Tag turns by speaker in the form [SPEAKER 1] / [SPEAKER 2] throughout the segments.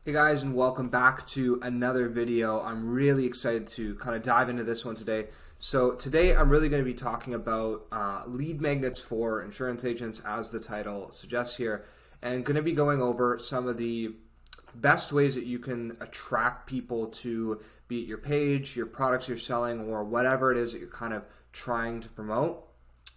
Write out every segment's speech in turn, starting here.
[SPEAKER 1] Hey guys, and welcome back to another video. I'm really excited to kind of dive into this one today. So today I'm really going to be talking about lead magnets for insurance agents, as the title suggests here, and going to be going over some of the best ways that you can attract people to be it your page, your products you're selling, or whatever it is that you're kind of trying to promote.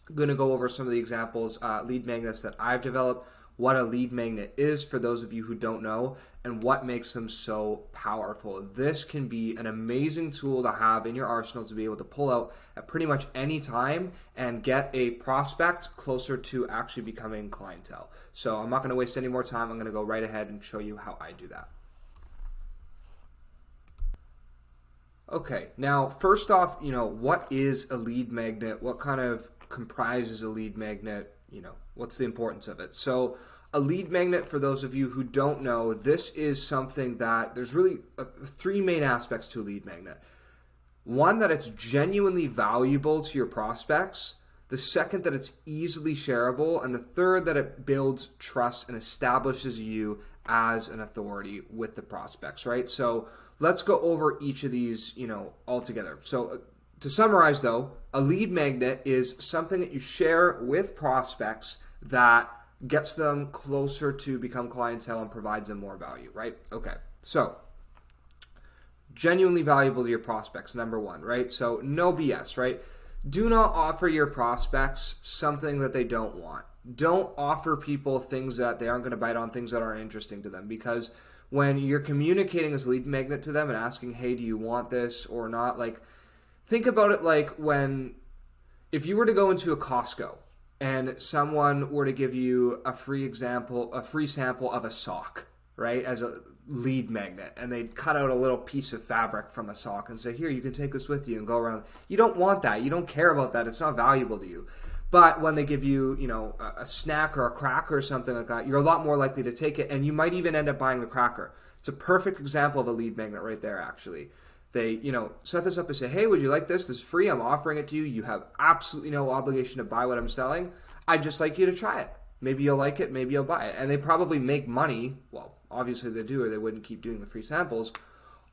[SPEAKER 1] I'm going to go over some of the examples, lead magnets that I've developed, what a lead magnet is for those of you who don't know, and what makes them so powerful. This can be an amazing tool to have in your arsenal to be able to pull out at pretty much any time and get a prospect closer to actually becoming clientele. So I'm not going to waste any more time. I'm going to go right ahead and show you how I do that. Okay, now first off, what is a lead magnet? What kind of comprises a lead magnet? What's the importance of it? So a lead magnet, for those of you who don't know, this is something that there's really three main aspects to a lead magnet. One, that it's genuinely valuable to your prospects. The second, that it's easily shareable. And the third, that it builds trust and establishes you as an authority with the prospects, right? So let's go over each of these, all together. So to summarize though, a lead magnet is something that you share with prospects that gets them closer to become clientele and provides them more value, right? Okay, so genuinely valuable to your prospects, number one, right? So no BS, right? Do not offer your prospects something that they don't want. Don't offer people things that they aren't going to bite on, things that aren't interesting to them, because when you're communicating this lead magnet to them and asking, hey, do you want this or not? Think about it like if you were to go into a Costco and someone were to give you a free sample of a sock, right, as a lead magnet, and they'd cut out a little piece of fabric from a sock and say, here, you can take this with you and go around. You don't want that. You don't care about that. It's not valuable to you. But when they give you, a snack or a cracker or something like that, you're a lot more likely to take it, and you might even end up buying the cracker. It's a perfect example of a lead magnet right there, actually. They, set this up and say, hey, would you like this? This is free. I'm offering it to you. You have absolutely no obligation to buy what I'm selling. I'd just like you to try it. Maybe you'll like it. Maybe you'll buy it. And they probably make money. Well, obviously they do, or they wouldn't keep doing the free samples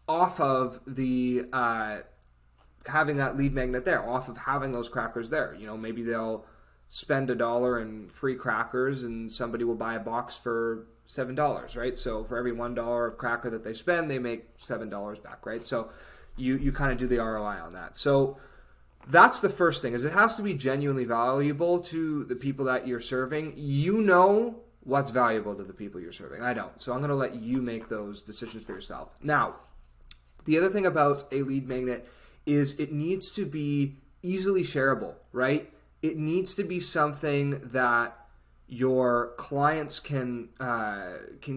[SPEAKER 1] off of the having that lead magnet there, off of having those crackers there. Maybe they'll spend $1 in free crackers and somebody will buy a box for $7, right? So for every $1 of cracker that they spend, they make $7 back, right? So you kind of do the ROI on that. So that's the first thing, is it has to be genuinely valuable to the people that you're serving. You know what's valuable to the people you're serving. I don't. So I'm going to let you make those decisions for yourself. Now, the other thing about a lead magnet is it needs to be easily shareable, right? It needs to be something that your clients can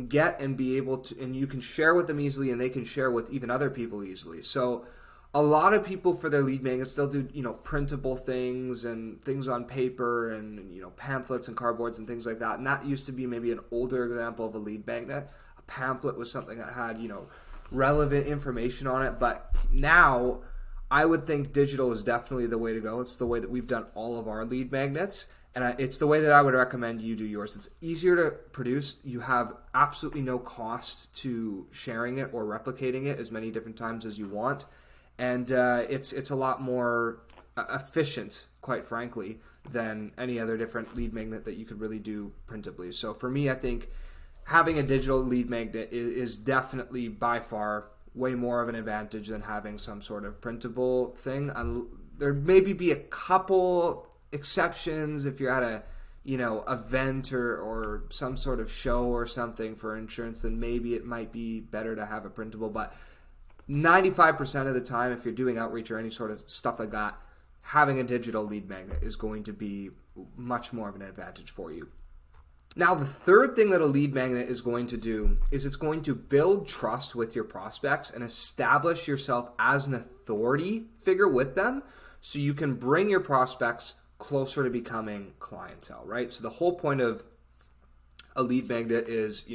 [SPEAKER 1] get and be able to, and you can share with them easily, and they can share with even other people easily. So a lot of people, for their lead magnets, they'll do printable things and things on paper and pamphlets and cardboards and things like that. And that used to be maybe an older example of a lead magnet. A pamphlet was something that had relevant information on it, but now I would think digital is definitely the way to go. It's the way that we've done all of our lead magnets, and it's the way that I would recommend you do yours. It's easier to produce. You have absolutely no cost to sharing it or replicating it as many different times as you want, and it's a lot more efficient, quite frankly, than any other different lead magnet that you could really do printably. So for me, I think having a digital lead magnet is definitely by far way more of an advantage than having some sort of printable thing. There maybe be a couple exceptions if you're at a event or some sort of show or something for insurance, then maybe it might be better to have a printable. But 95% of the time, if you're doing outreach or any sort of stuff like that, having a digital lead magnet is going to be much more of an advantage for you. Now, the third thing that a lead magnet is going to do is it's going to build trust with your prospects and establish yourself as an authority figure with them, so you can bring your prospects closer to becoming clientele, right? So the whole point of a lead magnet is,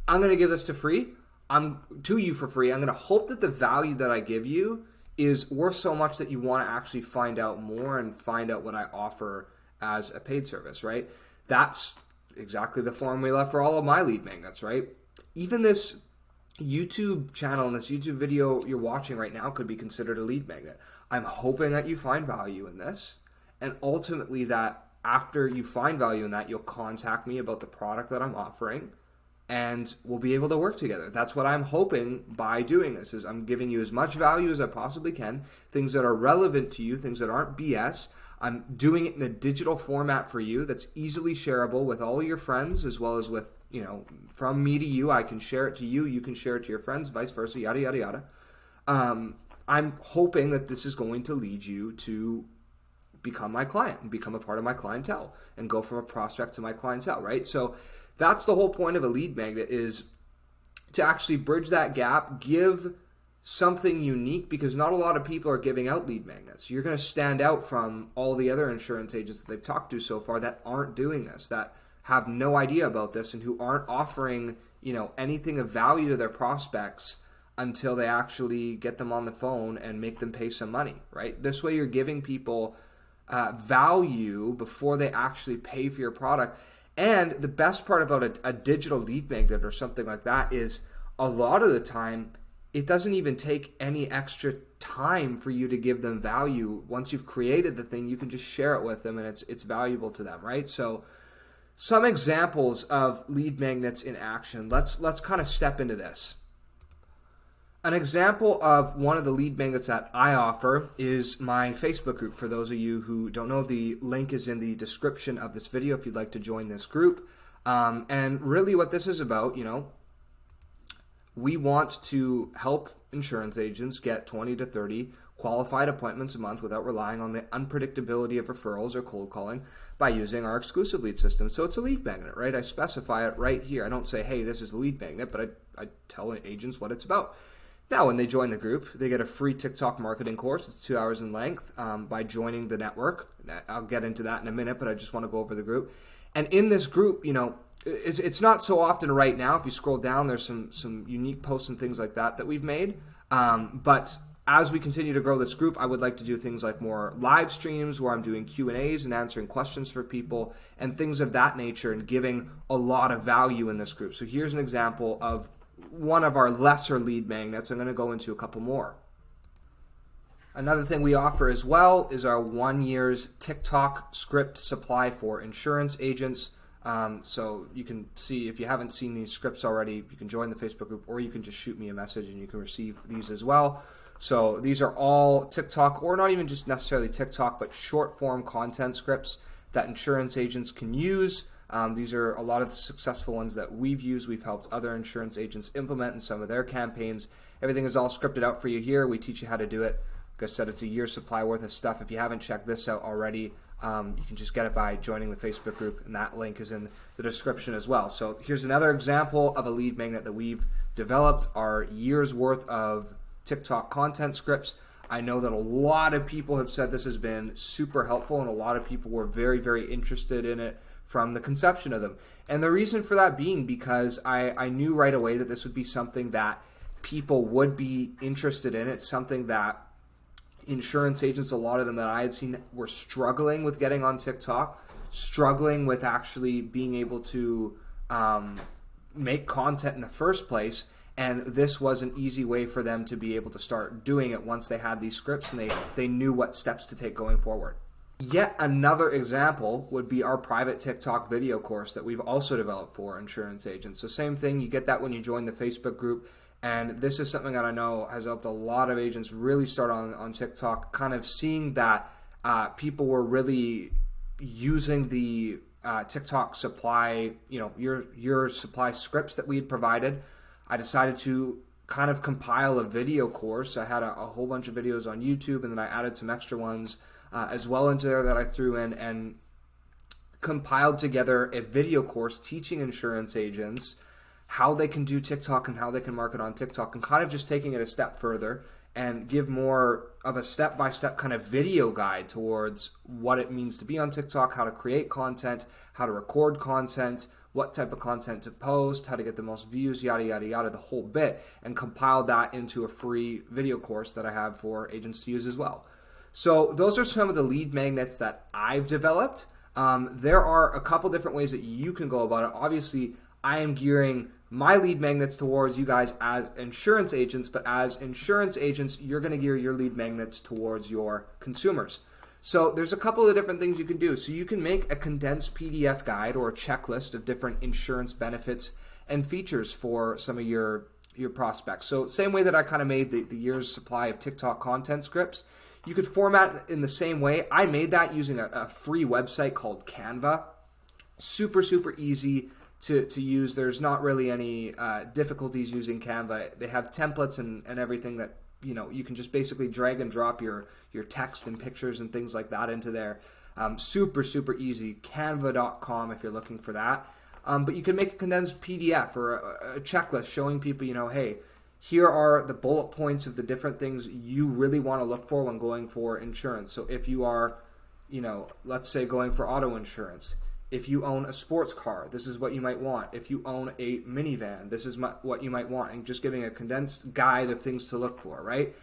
[SPEAKER 1] I'm going to give this to you for free. I'm going to hope that the value that I give you is worth so much that you want to actually find out more and find out what I offer as a paid service, right? That's exactly the formula for all of my lead magnets, right? Even this YouTube channel and this YouTube video you're watching right now could be considered a lead magnet. I'm hoping that you find value in this, and ultimately that after you find value in that, you'll contact me about the product that I'm offering, and we'll be able to work together. That's what I'm hoping by doing this, is I'm giving you as much value as I possibly can, things that are relevant to you, things that aren't BS. I'm doing it in a digital format for you that's easily shareable with all of your friends, as well as with, from me to you. I can share it to you, you can share it to your friends, vice versa, yada, yada, yada. I'm hoping that this is going to lead you to become my client and become a part of my clientele and go from a prospect to my clientele, right? So that's the whole point of a lead magnet, is to actually bridge that gap, give something unique, because not a lot of people are giving out lead magnets. You're going to stand out from all the other insurance agents that they've talked to so far that aren't doing this, that have no idea about this, and who aren't offering, anything of value to their prospects until they actually get them on the phone and make them pay some money, right? This way you're giving people value before they actually pay for your product. And the best part about a digital lead magnet or something like that is a lot of the time it doesn't even take any extra time for you to give them value. Once you've created the thing, you can just share it with them, and it's valuable to them, right? So some examples of lead magnets in action. Let's kind of step into this. An example of one of the lead magnets that I offer is my Facebook group. For those of you who don't know, the link is in the description of this video if you'd like to join this group. And really what this is about, we want to help insurance agents get 20 to 30 qualified appointments a month without relying on the unpredictability of referrals or cold calling by using our exclusive lead system. So it's a lead magnet, right? I specify it right here. I don't say, hey, this is a lead magnet, but I tell agents what it's about. Now, when they join the group, they get a free TikTok marketing course. It's 2 hours in length by joining the network. I'll get into that in a minute, but I just want to go over the group. And in this group, it's not so often right now. If you scroll down, there's some unique posts and things like that we've made. But as we continue to grow this group, I would like to do things like more live streams where I'm doing Q&As and answering questions for people and things of that nature, and giving a lot of value in this group. So here's an example of one of our lesser lead magnets. I'm going to go into a couple more. Another thing we offer as well is our 1 year's TikTok script supply for insurance agents. So you can see, if you haven't seen these scripts already, you can join the Facebook group, or you can just shoot me a message and you can receive these as well. So these are all TikTok, or not even just necessarily TikTok, but short form content scripts that insurance agents can use. These are a lot of the successful ones that we've used. We've helped other insurance agents implement in some of their campaigns. Everything is all scripted out for you here. We teach you how to do it. Like I said, it's a year's supply worth of stuff. If you haven't checked this out already, you can just get it by joining the Facebook group, and that link is in the description as well. So here's another example of a lead magnet that we've developed, our year's worth of TikTok content scripts. I know that a lot of people have said this has been super helpful, and a lot of people were very, very interested in it from the conception of them. And the reason for that being because I knew right away that this would be something that people would be interested in. It's something that insurance agents, a lot of them that I had seen, were struggling with getting on TikTok, struggling with actually being able to make content in the first place. And this was an easy way for them to be able to start doing it once they had these scripts and they knew what steps to take going forward. Yet another example would be our private TikTok video course that we've also developed for insurance agents. So same thing, you get that when you join the Facebook group. And this is something that I know has helped a lot of agents really start on TikTok, kind of seeing that people were really using the TikTok supply, your supply scripts that we had provided. I decided to kind of compile a video course. I had a whole bunch of videos on YouTube, and then I added some extra ones as well into there that I threw in, and compiled together a video course teaching insurance agents how they can do TikTok and how they can market on TikTok, and kind of just taking it a step further and give more of a step-by-step kind of video guide towards what it means to be on TikTok, how to create content, how to record content, what type of content to post, how to get the most views, yada, yada, yada, the whole bit, and compiled that into a free video course that I have for agents to use as well. So those are some of the lead magnets that I've developed. There are a couple different ways that you can go about it. Obviously, I am gearing my lead magnets towards you guys as insurance agents, but as insurance agents, you're going to gear your lead magnets towards your consumers. So there's a couple of different things you can do. So you can make a condensed PDF guide or a checklist of different insurance benefits and features for some of your prospects. So same way that I kind of made the year's supply of TikTok content scripts, you could format it in the same way. I made that using a free website called Canva. Super, super easy to use. There's not really any difficulties using Canva. They have templates and everything that you can just basically drag and drop your text and pictures and things like that into there. Super, super easy. Canva.com if you're looking for that. But you can make a condensed PDF or a checklist showing people, hey, here are the bullet points of the different things you really want to look for when going for insurance. So if you are, let's say going for auto insurance, if you own a sports car, this is what you might want. If you own a minivan, this is what you might want. And just giving a condensed guide of things to look for, right?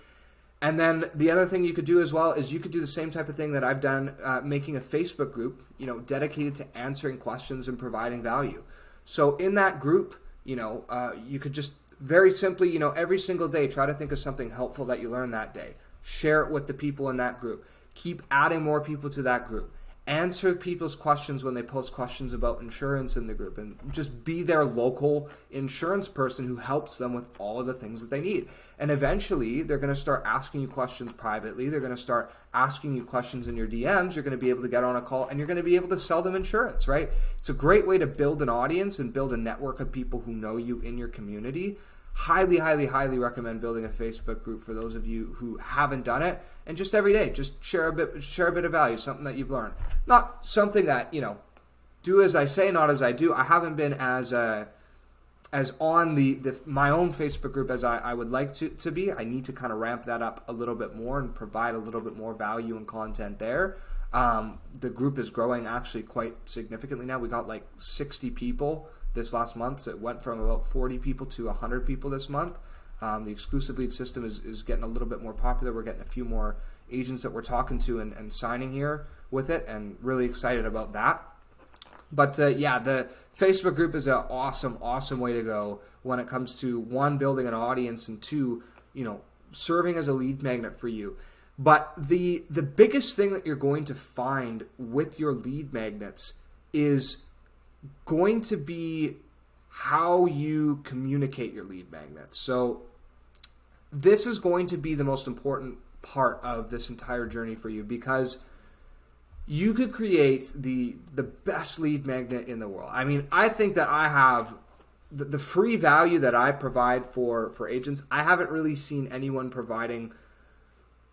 [SPEAKER 1] And then the other thing you could do as well is you could do the same type of thing that I've done, making a Facebook group, dedicated to answering questions and providing value. So in that group, you could just very simply, every single day, try to think of something helpful that you learned that day. Share it with the people in that group. Keep adding more people to that group. Answer people's questions when they post questions about insurance in the group, and just be their local insurance person who helps them with all of the things that they need. And eventually they're going to start asking you questions privately. They're going to start asking you questions in your DMs. You're going to be able to get on a call and you're going to be able to sell them insurance, right? It's a great way to build an audience and build a network of people who know you in your community. Highly, highly, highly recommend building a Facebook group for those of you who haven't done it. And just every day, just share a bit of value, something that you've learned. Not something that, do as I say, not as I do. I haven't been as on my own Facebook group as I would like to be. I need to kind of ramp that up a little bit more and provide a little bit more value and content there. The group is growing actually quite significantly now. We got like 60 people this last month, so it went from about 40 people to 100 people this month. The exclusive lead system is getting a little bit more popular. We're getting a few more agents that we're talking to and signing here with it, and really excited about that. But the Facebook group is an awesome, awesome way to go when it comes to, one, building an audience, and two, serving as a lead magnet for you. But the biggest thing that you're going to find with your lead magnets is going to be how you communicate your lead magnets. So this is going to be the most important part of this entire journey for you, because you could create the best lead magnet in the world. I mean, I think that I have the free value that I provide for agents. I haven't really seen anyone providing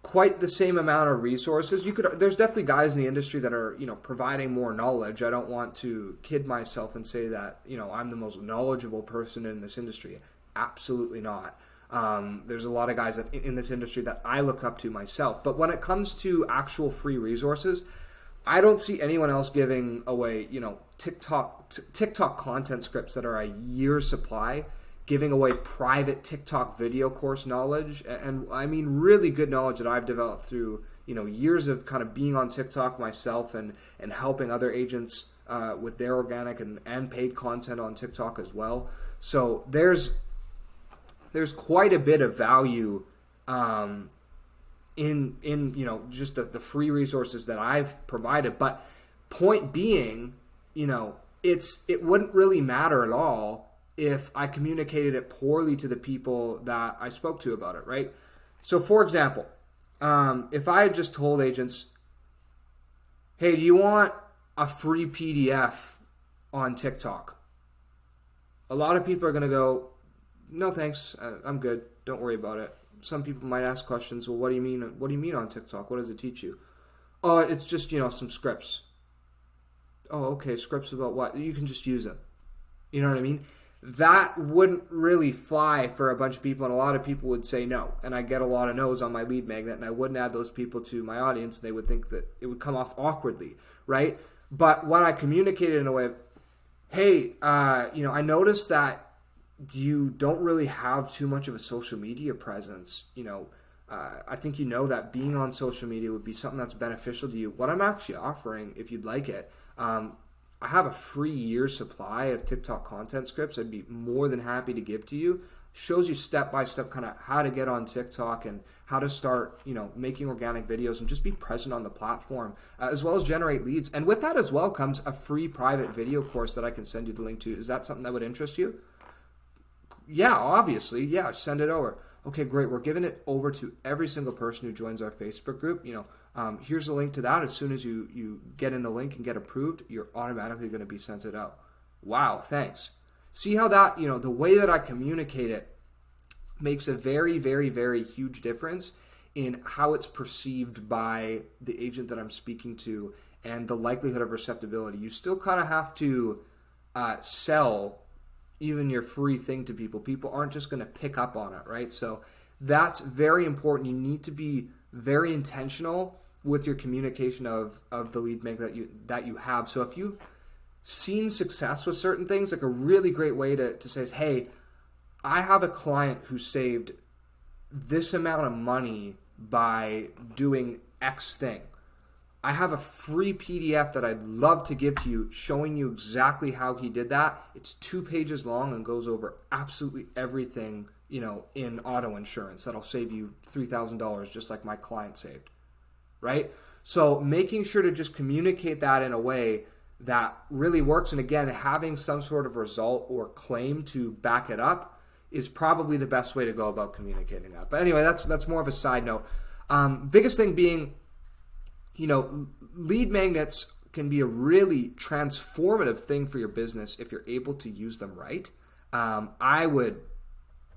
[SPEAKER 1] quite the same amount of resources. There's definitely guys in the industry that are, providing more knowledge. I don't want to kid myself and say that, I'm the most knowledgeable person in this industry. Absolutely not. There's a lot of guys in this industry that I look up to myself. But when it comes to actual free resources, I don't see anyone else giving away, TikTok content scripts that are a year's supply, giving away private TikTok video course knowledge, and I mean really good knowledge that I've developed through years of kind of being on TikTok myself and helping other agents with their organic and paid content on TikTok as well. So there's quite a bit of value in just the free resources that I've provided. But point being, it wouldn't really matter at all if I communicated it poorly to the people that I spoke to about it, right? So for example, if I had just told agents, hey, do you want a free PDF on TikTok? A lot of people are going to go, no thanks, I'm good, don't worry about it. Some people might ask questions, well, what do you mean on TikTok? What does it teach you? Oh, it's just, some scripts. Oh, okay, scripts about what? You can just use them. You know what I mean? That wouldn't really fly for a bunch of people, and a lot of people would say no. And I get a lot of no's on my lead magnet, and I wouldn't add those people to my audience. They would think that it would come off awkwardly, right? But when I communicated in a way of, hey, I noticed that you don't really have too much of a social media presence. I think that being on social media would be something that's beneficial to you. What I'm actually offering, if you'd like it, I have a free year supply of TikTok content scripts I'd be more than happy to give to you. Shows you step by step kind of how to get on TikTok and how to start, making organic videos and just be present on the platform, as well as generate leads. And with that as well comes a free private video course that I can send you the link to. Is that something that would interest you? Yeah, obviously. Yeah, send it over. Okay, great. We're giving it over to every single person who joins our Facebook group. Here's the link to that. As soon as you get in the link and get approved, you're automatically going to be sent it out. Wow, thanks. See how that, the way that I communicate it makes a very, very, very huge difference in how it's perceived by the agent that I'm speaking to and the likelihood of receptibility. You still kind of have to sell even your free thing to people. People aren't just going to pick up on it, right? So that's very important. You need to be very intentional with your communication of the lead magnet that you have. So if you've seen success with certain things, like a really great way to say is, hey, I have a client who saved this amount of money by doing X thing. I have a free PDF that I'd love to give to you showing you exactly how he did that. It's 2 pages long and goes over absolutely everything, in auto insurance. That'll save you $3,000 just like my client saved, right? So making sure to just communicate that in a way that really works. And again, having some sort of result or claim to back it up is probably the best way to go about communicating that. But anyway, that's more of a side note. Biggest thing being, lead magnets can be a really transformative thing for your business if you're able to use them right. I would,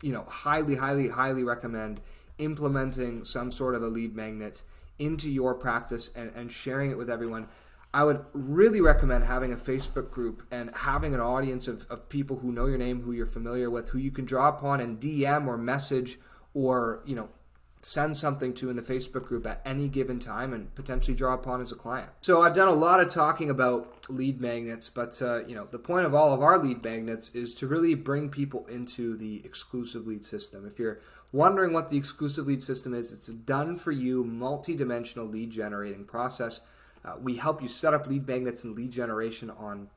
[SPEAKER 1] highly, highly, highly recommend implementing some sort of a lead magnet into your practice and sharing it with everyone. I would really recommend having a Facebook group and having an audience of people who know your name, who you're familiar with, who you can draw upon and DM or message or, send something to in the Facebook group at any given time and potentially draw upon as a client. So I've done a lot of talking about lead magnets, but the point of all of our lead magnets is to really bring people into the exclusive lead system. If you're wondering what the exclusive lead system is, it's a done for you multi-dimensional lead generating process. We help you set up lead magnets and lead generation on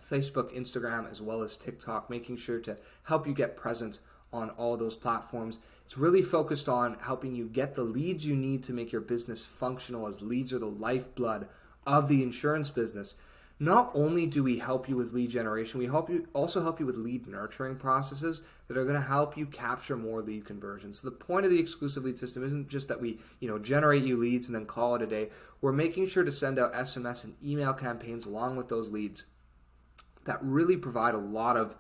[SPEAKER 1] Facebook, Instagram, as well as TikTok, making sure to help you get present on all those platforms. It's really focused on helping you get the leads you need to make your business functional, as leads are the lifeblood of the insurance business. Not only do we help you with lead generation, we also help you with lead nurturing processes that are going to help you capture more lead conversions. So the point of the exclusive lead system isn't just that we, generate you leads and then call it a day. We're making sure to send out SMS and email campaigns along with those leads that really provide a lot of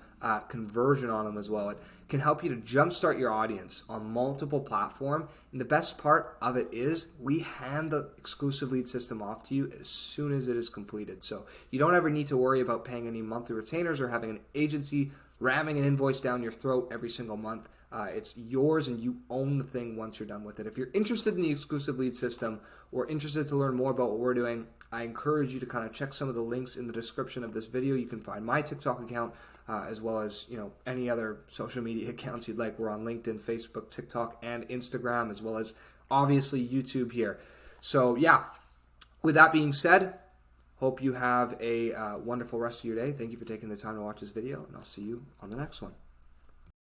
[SPEAKER 1] conversion on them as well. It can help you to jumpstart your audience on multiple platforms. And the best part of it is we hand the exclusive lead system off to you as soon as it is completed. So you don't ever need to worry about paying any monthly retainers or having an agency ramming an invoice down your throat every single month. It's yours and you own the thing once you're done with it. If you're interested in the exclusive lead system or interested to learn more about what we're doing, I encourage you to kind of check some of the links in the description of this video. You can find my TikTok account as well as any other social media accounts you'd like. We're on LinkedIn, Facebook, TikTok, and Instagram, as well as obviously YouTube here. So yeah, with that being said, hope you have a wonderful rest of your day. Thank you for taking the time to watch this video, and I'll see you on the next one.